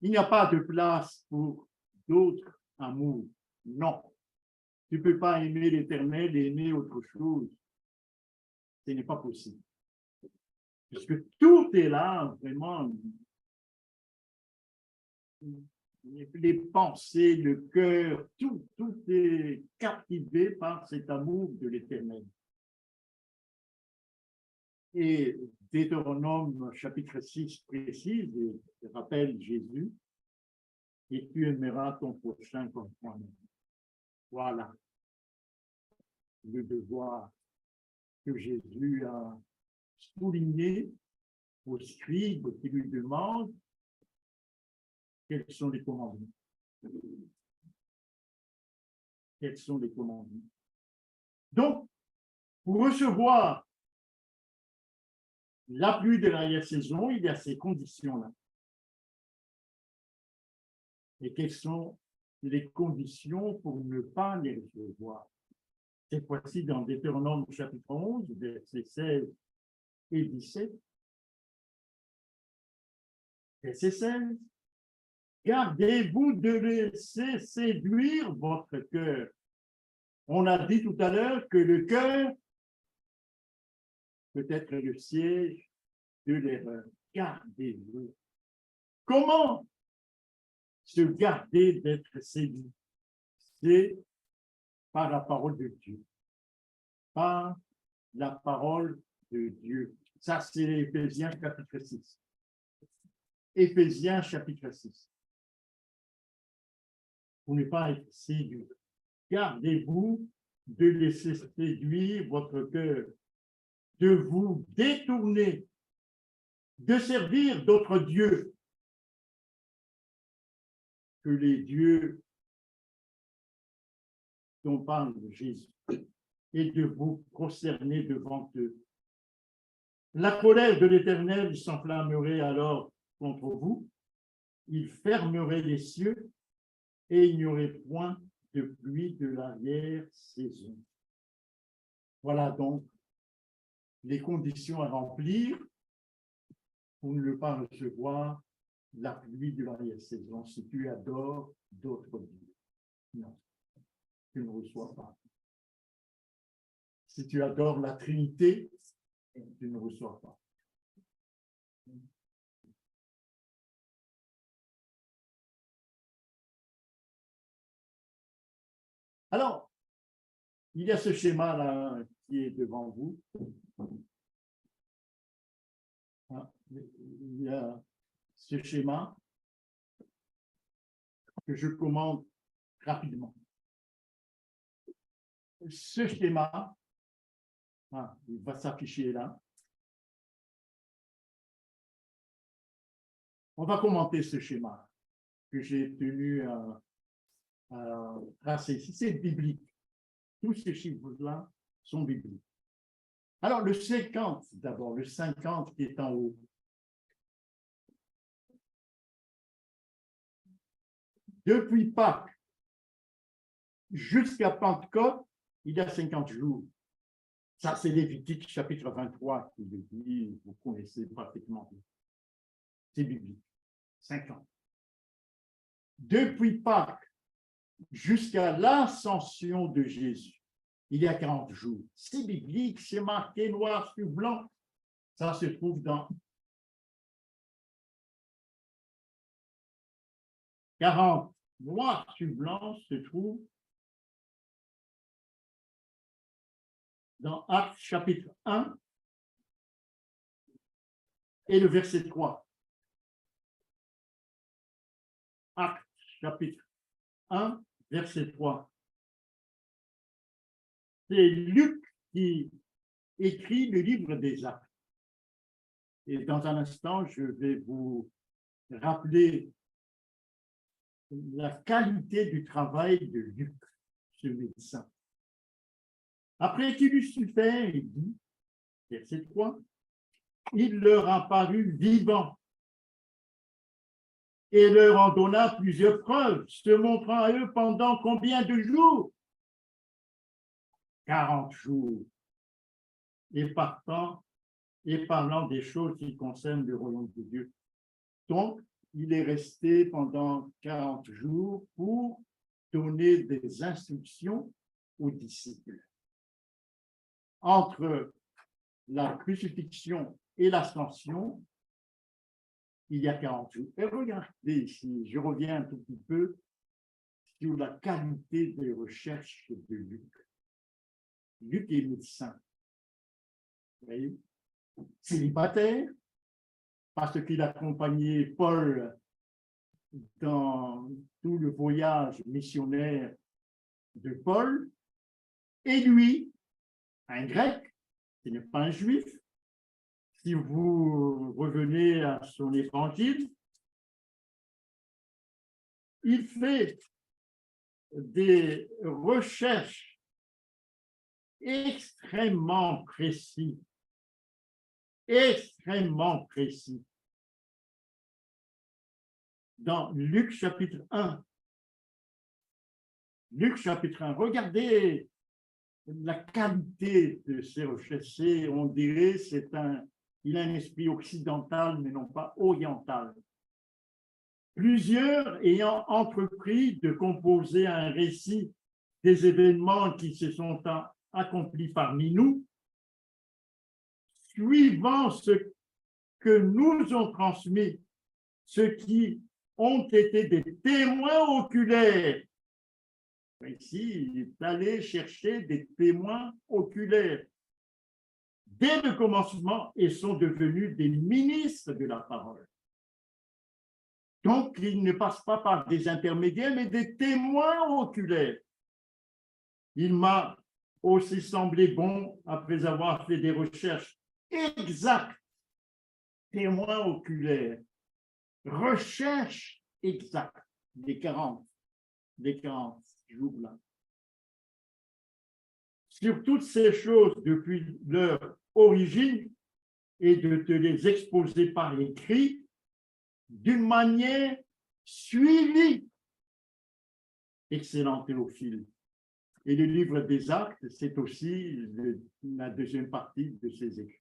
Il n'y a pas de place pour d'autres amours. Non. Tu ne peux pas aimer l'Éternel et aimer autre chose. Ce n'est pas possible. Puisque tout est là, vraiment. Les pensées, le cœur, tout est captivé par cet amour de l'Éternel. Et Deutéronome chapitre 6 précise et rappelle Jésus, et tu aimeras ton prochain comme toi-même. Voilà le devoir que Jésus a souligné aux scribes qui lui demandent quels sont les commandements. Quels sont les commandements? Donc, pour recevoir la pluie de l'arrière-saison, il y a ces conditions-là. Et quelles sont les conditions pour ne pas les recevoir? Cette fois-ci, dans Deutéronome chapitre 11, versets 16 et 17. Verset 16. Gardez-vous de laisser séduire votre cœur. On a dit tout à l'heure que le cœur peut être le siège de l'erreur. Gardez-vous. Comment se garder d'être séduit? C'est par la parole de Dieu. Par la parole de Dieu. Ça, c'est Éphésiens chapitre 6. Éphésiens chapitre 6. Pour ne pas être séduit. Gardez-vous de laisser séduire votre cœur, de vous détourner, de servir d'autres dieux que les dieux dont parle Jésus, et de vous prosterner devant eux. La colère de l'Éternel s'enflammerait alors contre vous, il fermerait les cieux et il n'y aurait point de pluie de l'arrière-saison. Voilà donc les conditions à remplir pour ne pas recevoir la pluie de l'arrière-saison si tu adores d'autres dieux. Non, tu ne reçois pas. Si tu adores la Trinité, tu ne reçois pas. Alors, il y a ce schéma-là qui est devant vous. Il y a ce schéma que je commande rapidement. Ce schéma, il va s'afficher là. On va commenter ce schéma que j'ai tenu à tracer ici. C'est biblique. Tous ces chiffres-là sont bibliques. Alors, le 50, d'abord, le 50 qui est en haut. Depuis Pâques jusqu'à Pentecôte, il y a 50 jours. Ça, c'est Lévitique chapitre 23 qui le dit, vous connaissez pratiquement. C'est biblique. 50. Depuis Pâques jusqu'à l'ascension de Jésus, il y a 40 jours. C'est biblique, c'est marqué noir sur blanc. Ça se trouve dans 40 noir sur blanc se trouve dans Actes chapitre 1 et le verset 3. Actes chapitre 1, verset 3. C'est Luc qui écrit le livre des Actes. Et dans un instant, je vais vous rappeler la qualité du travail de Luc, ce médecin. Après qu'il eut su faire, il dit, verset 3, il leur apparut vivant et leur en donna plusieurs preuves, se montrant à eux pendant combien de jours? 40 jours. Et parlant des choses qui concernent le royaume de Dieu. Donc, il est resté pendant 40 jours pour donner des instructions aux disciples. Entre la crucifixion et l'ascension, il y a 40 jours. Et regardez ici, je reviens un tout petit peu sur la qualité des recherches de Luc. Luc est médecin. Vous voyez, célibataire, parce qu'il accompagnait Paul dans tout le voyage missionnaire de Paul, et lui, un grec, qui n'est pas un juif, si vous revenez à son évangile, il fait des recherches extrêmement précises. Dans Luc chapitre 1. Luc chapitre 1, regardez la qualité de ces recherches. On dirait il a un esprit occidental, mais non pas oriental. Plusieurs ayant entrepris de composer un récit des événements qui se sont accomplis parmi nous, suivant ce que nous ont transmis ceux qui ont été des témoins oculaires. Ici, il est allé chercher des témoins oculaires dès le commencement et sont devenus des ministres de la parole. Donc, ils ne passent pas par des intermédiaires, mais des témoins oculaires. Il m'a aussi semblé bon, après avoir fait des recherches exactes, témoins oculaires, recherche exacte des 40 jours-là. Sur toutes ces choses depuis leur origine et de te les exposer par écrit d'une manière suivie. Excellent Théophile. Et le livre des Actes, c'est aussi la deuxième partie de ces écrits.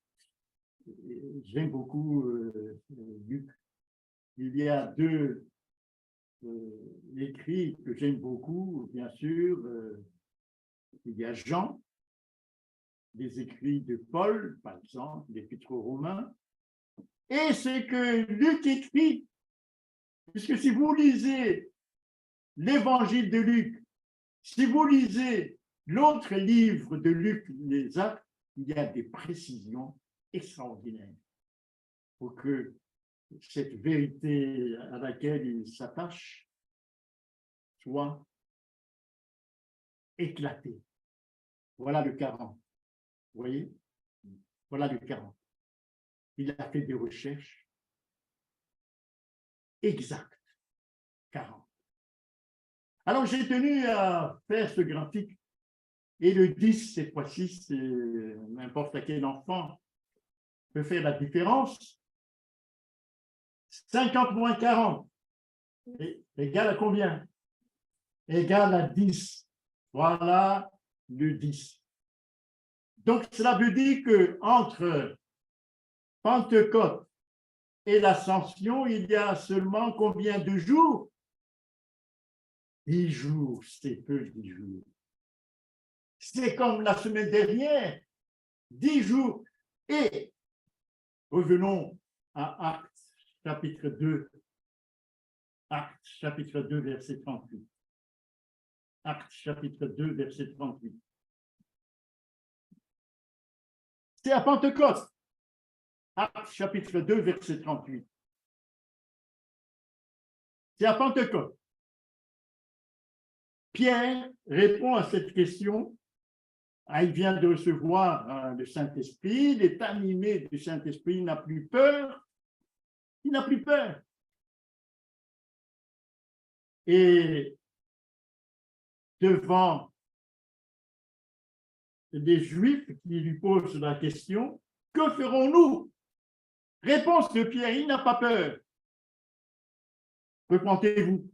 J'aime beaucoup Luc. Il y a deux écrits que j'aime beaucoup, bien sûr. Il y a Jean, les écrits de Paul, par exemple, l'Épître aux Romains, et ce que Luc écrit, puisque si vous lisez l'Évangile de Luc, si vous lisez l'autre livre de Luc, les Actes, il y a des précisions extraordinaires pour que cette vérité à laquelle il s'attache soit éclatée. Voilà le 40. Vous voyez? Voilà le 40. Il a fait des recherches exactes. 40. Alors, j'ai tenu à faire ce graphique. Et le 10, cette fois-ci, c'est n'importe quel enfant peut faire la différence. 50 moins 40 égale à combien? Égale à 10. Voilà le 10. Donc, cela veut dire qu'entre Pentecôte et l'Ascension, il y a seulement combien de jours? 10 jours, c'est peu 10 jours. C'est comme la semaine dernière, 10 jours. Et revenons à Actes, chapitre 2. Actes, chapitre 2, verset 38. Actes, chapitre 2, verset 38. C'est à Pentecôte. Actes, chapitre 2, verset 38. C'est à Pentecôte. Pierre répond à cette question. Il vient de recevoir le Saint-Esprit, il est animé du Saint-Esprit, il n'a plus peur. Il n'a plus peur. Et devant des Juifs qui lui posent la question, que ferons-nous? Réponse de Pierre, il n'a pas peur. Repentez-vous.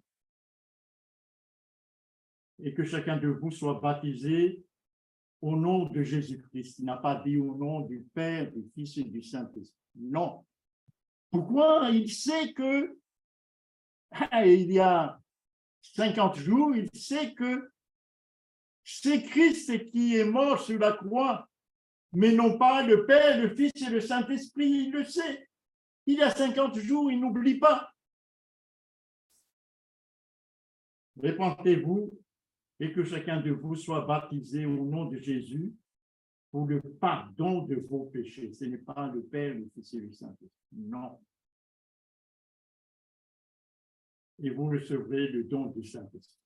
Et que chacun de vous soit baptisé au nom de Jésus-Christ. Il n'a pas dit au nom du Père, du Fils et du Saint-Esprit. Non. Pourquoi? Il sait que il y a 50 jours, il sait que c'est Christ qui est mort sur la croix, mais non pas le Père, le Fils et le Saint-Esprit. Il le sait. Il y a 50 jours, il n'oublie pas. Repentez-vous et que chacun de vous soit baptisé au nom de Jésus pour le pardon de vos péchés. Ce n'est pas le Père, le Fils et le Saint-Esprit. Non. Et vous recevrez le don du Saint-Esprit.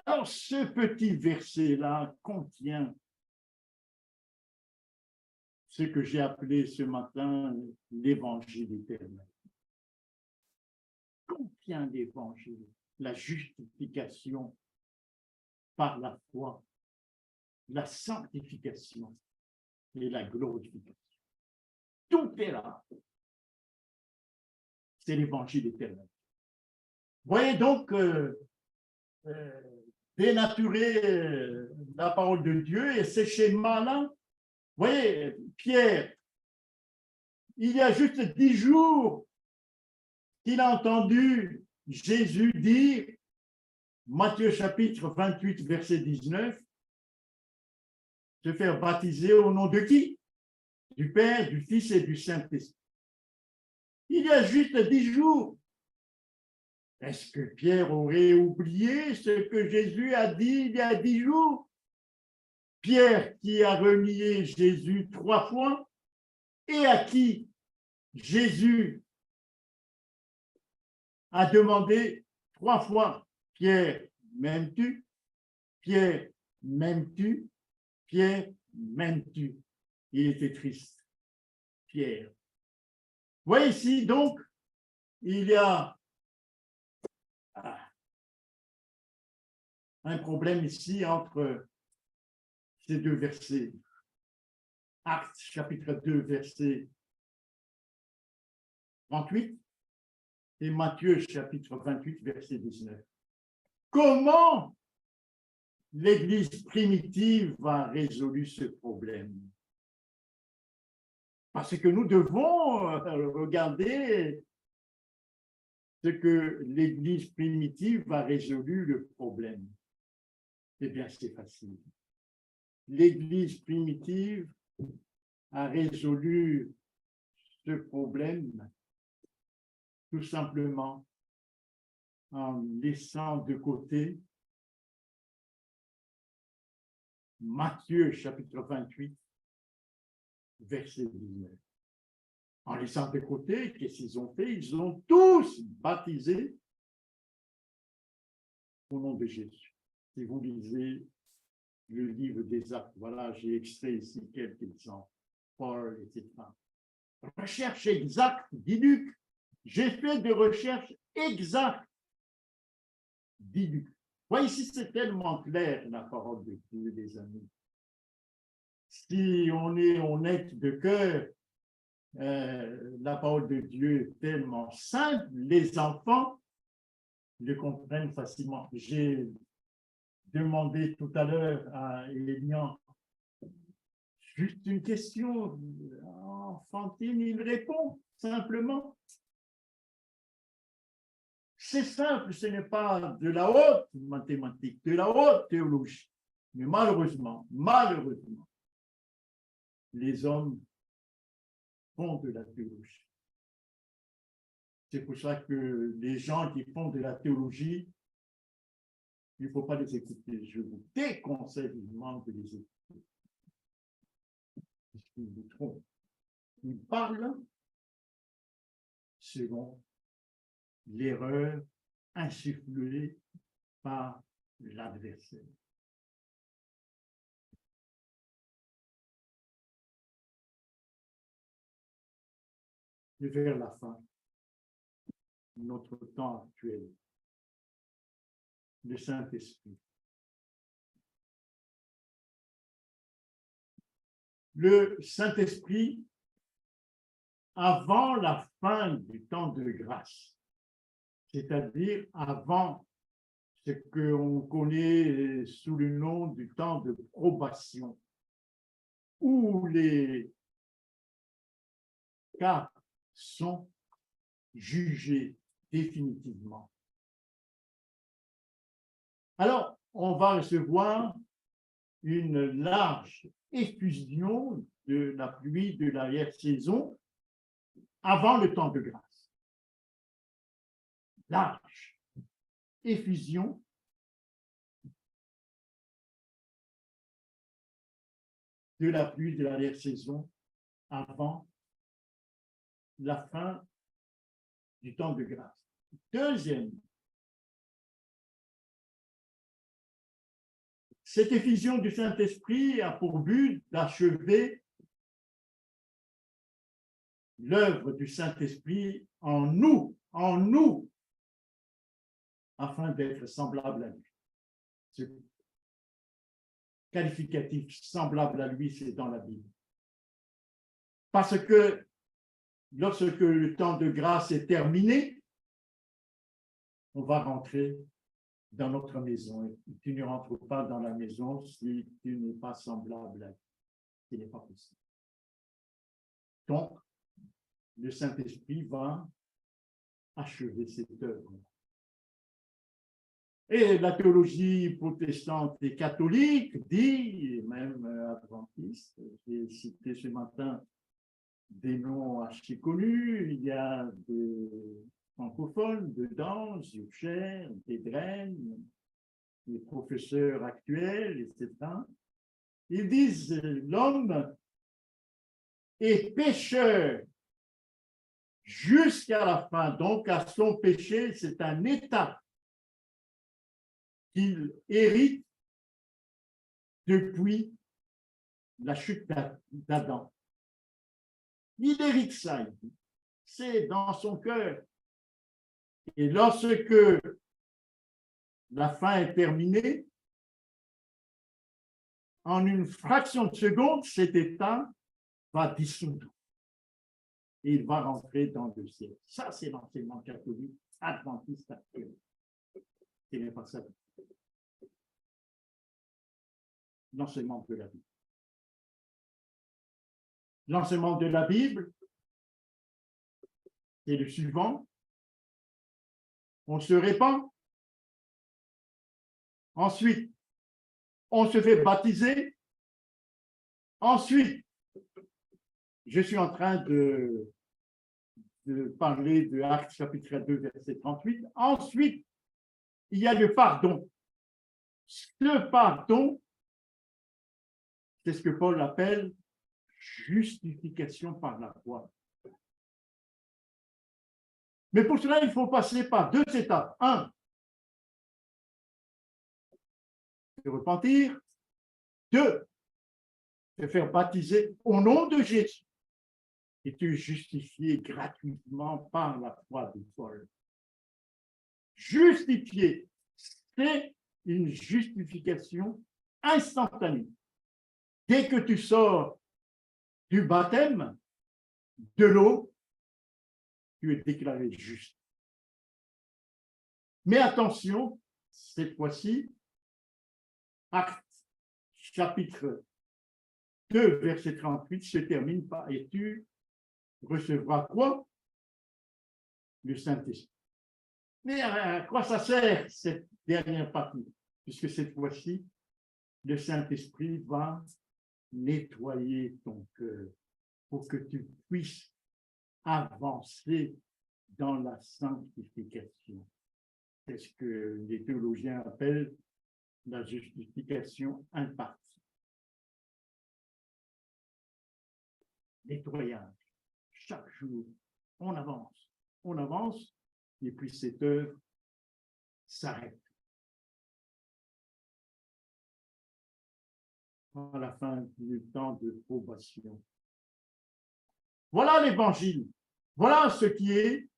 Alors, ce petit verset-là contient ce que j'ai appelé ce matin l'évangile éternel. Contient l'évangile, la justification par la foi, la sanctification et la glorification. Tout est là. C'est l'évangile éternel. Vous voyez donc, dénaturer la parole de Dieu et ces schémas-là. Vous voyez, Pierre, il y a juste 10 jours qu'il a entendu Jésus dire, Matthieu chapitre 28, verset 19, se faire baptiser au nom de qui? Du Père, du Fils et du Saint-Esprit. Il y a juste 10 jours. Est-ce que Pierre aurait oublié ce que Jésus a dit il y a 10 jours? Pierre qui a renié Jésus 3 fois et à qui Jésus a demandé 3 fois, Pierre, m'aimes-tu? Pierre, m'aimes-tu? Pierre, m'aimes-tu? Il était triste. Pierre. Vous voyez ici, donc, il y a un problème ici entre ces deux versets. Actes chapitre 2, verset 38 et Matthieu chapitre 28, verset 19. Comment l'Église primitive a résolu ce problème? Parce que nous devons regarder ce que l'Église primitive a résolu le problème. Eh bien, c'est facile. L'Église primitive a résolu ce problème tout simplement en laissant de côté Matthieu chapitre 28, verset 19. En laissant de côté, qu'est-ce qu'ils ont fait? Ils ont tous baptisé au nom de Jésus. Si vous lisez le livre des Actes, voilà, j'ai extrait ici quelques exemples, Paul, etc. Recherche exacte, dit Luc. J'ai fait des recherches exactes, dit Luc. Voyez, ici, c'est tellement clair, la parole de Dieu, les amis. Si on est honnête de cœur, la parole de Dieu est tellement simple, les enfants le comprennent facilement. J'ai demandé tout à l'heure à Elian juste une question enfantine, il répond simplement. C'est simple, ce n'est pas de la haute mathématique, de la haute théologie. Mais malheureusement, les hommes font de la théologie. C'est pour ça que les gens qui font de la théologie, il ne faut pas les écouter. Je vous déconseille vivement de les écouter. Ils vous trompent. Ils parlent selon l'erreur insufflée par l'adversaire. Et vers la fin, notre temps actuel, le Saint-Esprit. Le Saint-Esprit avant la fin du temps de grâce, c'est-à-dire avant ce qu'on connaît sous le nom du temps de probation, où les cas sont jugés définitivement. Alors, on va recevoir une large effusion de la pluie de l'arrière-saison avant le temps de grâce. Large effusion de la pluie de l'arrière-saison avant la fin du temps de grâce. Deuxième, cette effusion du Saint-Esprit a pour but d'achever l'œuvre du Saint-Esprit en nous, afin d'être semblable à lui. Ce qualificatif semblable à lui, c'est dans la Bible. Parce que lorsque le temps de grâce est terminé, on va rentrer dans notre maison. Et tu ne rentres pas dans la maison si tu n'es pas semblable à lui. Ce n'est pas possible. Donc, le Saint-Esprit va achever cette œuvre. Et la théologie protestante et catholique dit, et même adventiste, j'ai cité ce matin des noms archi connus, il y a des francophones dedans, Zucher, Dédren, les professeurs actuels, etc. Ils disent l'homme est pécheur jusqu'à la fin. Donc, à son péché, c'est un état qu'il hérite depuis la chute d'Adam. Il hérite ça, c'est dans son cœur. Et lorsque la fin est terminée, en une fraction de seconde, cet état va dissoudre. Et il va rentrer dans le ciel. Ça, c'est l'enseignement catholique adventiste actuel. Ce n'est pas ça. L'enseignement de la Bible. L'enseignement de la Bible, c'est le suivant. On se répand. Ensuite, on se fait baptiser. Ensuite, je suis en train de parler de Actes chapitre 2, verset 38. Ensuite, il y a le pardon. Ce pardon, c'est ce que Paul appelle justification par la foi. Mais pour cela, il faut passer par deux étapes. Un, se repentir. Deux, se faire baptiser au nom de Jésus. Et tu es justifié gratuitement par la foi de Paul. Justifié, c'est une justification instantanée. Dès que tu sors du baptême, de l'eau, tu es déclaré juste. Mais attention, cette fois-ci, Actes chapitre 2, verset 38 se termine par « Et tu recevras quoi? Le Saint-Esprit. » Mais à quoi ça sert cette dernière partie? Puisque cette fois-ci, le Saint-Esprit va nettoyer ton cœur pour que tu puisses avancer dans la sanctification. C'est ce que les théologiens appellent la justification impartie. Nettoyage. Chaque jour, on avance, et puis cette œuvre s'arrête. À la fin du temps de probation. Voilà l'évangile. Voilà ce qui est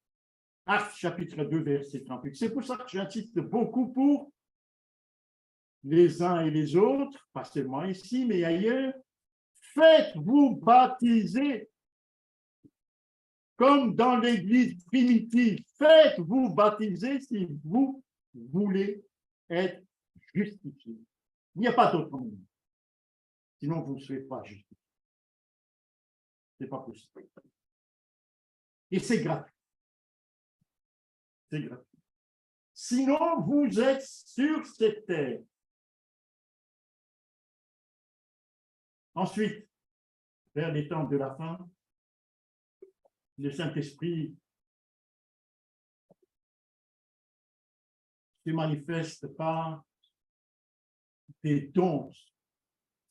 Actes chapitre 2, verset 38. C'est pour ça que j'insiste beaucoup pour les uns et les autres, pas seulement ici, mais ailleurs. Faites-vous baptiser comme dans l'Église primitive, faites-vous baptiser si vous voulez être justifié. Il n'y a pas d'autre moyen. Sinon, vous ne serez pas justifié. Ce n'est pas possible. Et c'est gratuit. C'est gratuit. Sinon, vous êtes sur cette terre. Ensuite, vers les temps de la fin, le Saint-Esprit se manifeste par des dons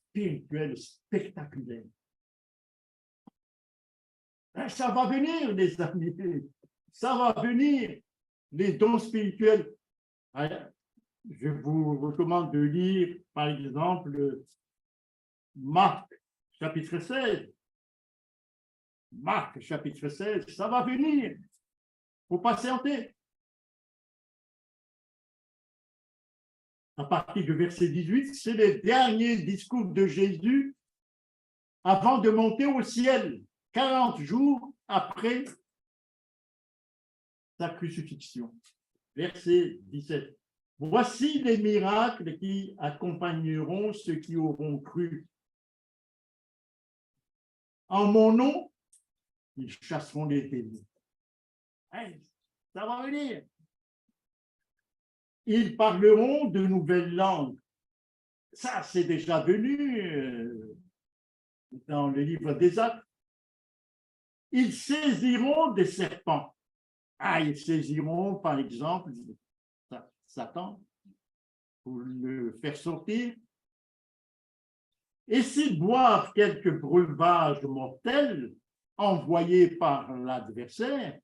spirituels spectaculaires. Ça va venir, les amis. Ça va venir, les dons spirituels. Je vous recommande de lire, par exemple, Marc, chapitre 16. Marc, chapitre 16, ça va venir. Il faut patienter. À partir du verset 18, c'est le dernier discours de Jésus avant de monter au ciel, 40 jours après sa crucifixion. Verset 17. Voici les miracles qui accompagneront ceux qui auront cru. En mon nom, ils chasseront les démons. Hey, ça va venir. Ils parleront de nouvelles langues. Ça, c'est déjà venu dans le livre des Actes. Ils saisiront des serpents. Ils saisiront, par exemple, Satan pour le faire sortir. Et s'ils boivent quelques breuvages mortels envoyés par l'adversaire,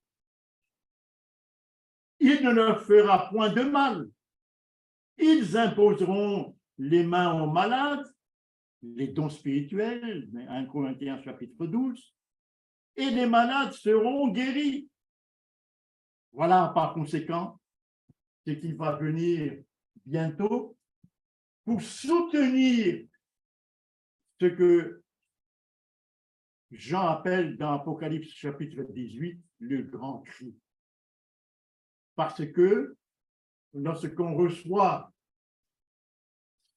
il ne leur fera point de mal. Ils imposeront les mains aux malades, les dons spirituels, 1 Corinthiens chapitre 12, et les malades seront guéris. Voilà, par conséquent, ce qui va venir bientôt pour soutenir ce que Jean appelle dans Apocalypse chapitre 18 le grand cri. Parce que lorsqu'on reçoit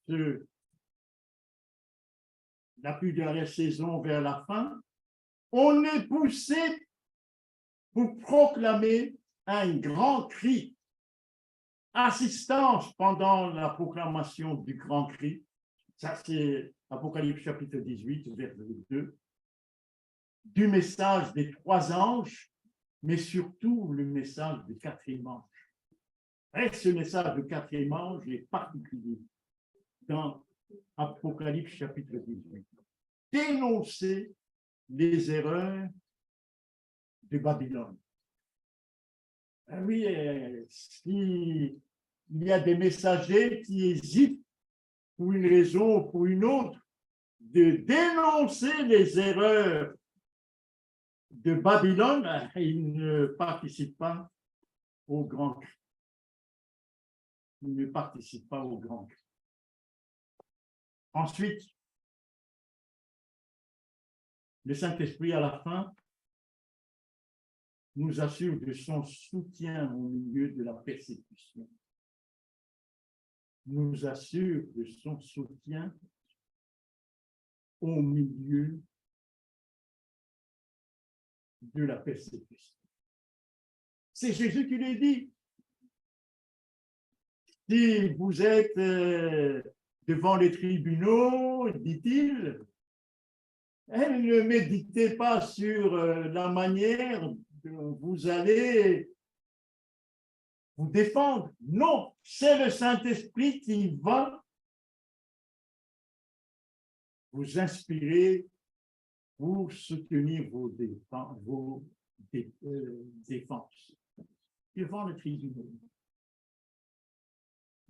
la plus dernière saison vers la fin, on est poussé pour proclamer un grand cri. Assistance pendant la proclamation du grand cri. Ça, c'est Apocalypse chapitre 18, verset 2. Du message des 3 anges, mais surtout le message du 4e ange. Et ce message du 4e ange est particulier dans Apocalypse chapitre 18. Dénoncer les erreurs de Babylone. Oui, s'il y a des messagers qui hésitent pour une raison ou pour une autre de dénoncer les erreurs de Babylone, ils ne participent pas au grand cri. Ils ne participent pas au grand cri. Ensuite, le Saint-Esprit, à la fin, nous assure de son soutien au milieu de la persécution. Nous assure de son soutien au milieu de la persécution. C'est Jésus qui le dit. Si vous êtes devant les tribunaux, dit-il, ne méditez pas sur la manière dont vous allez vous défendre. Non, c'est le Saint-Esprit qui va vous inspirer pour soutenir vos défenses devant le tribunal.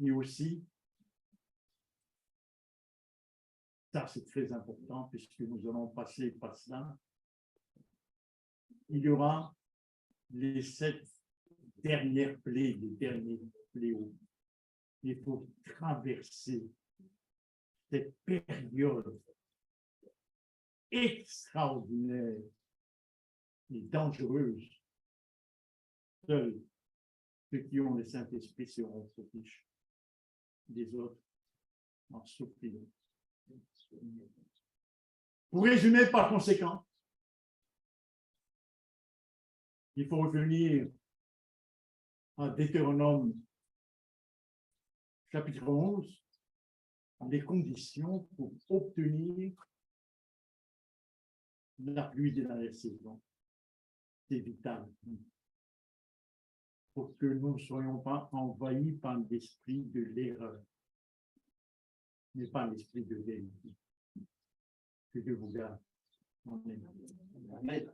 Et aussi, ça c'est très important puisque nous allons passer par cela, il y aura les 7 dernières plaies, les derniers fléaux. Il faut traverser cette période extraordinaire et dangereuse. Seuls ceux qui ont le Saint-Esprit seront protégés. Les autres en souffriront. Pour résumer, par conséquent, il faut revenir à Deutéronome chapitre 11, les conditions pour obtenir la pluie de la saison. C'est vital pour que nous ne soyons pas envahis par l'esprit de l'erreur, mais pas l'esprit de vérité. Que Dieu vous garde. Amen.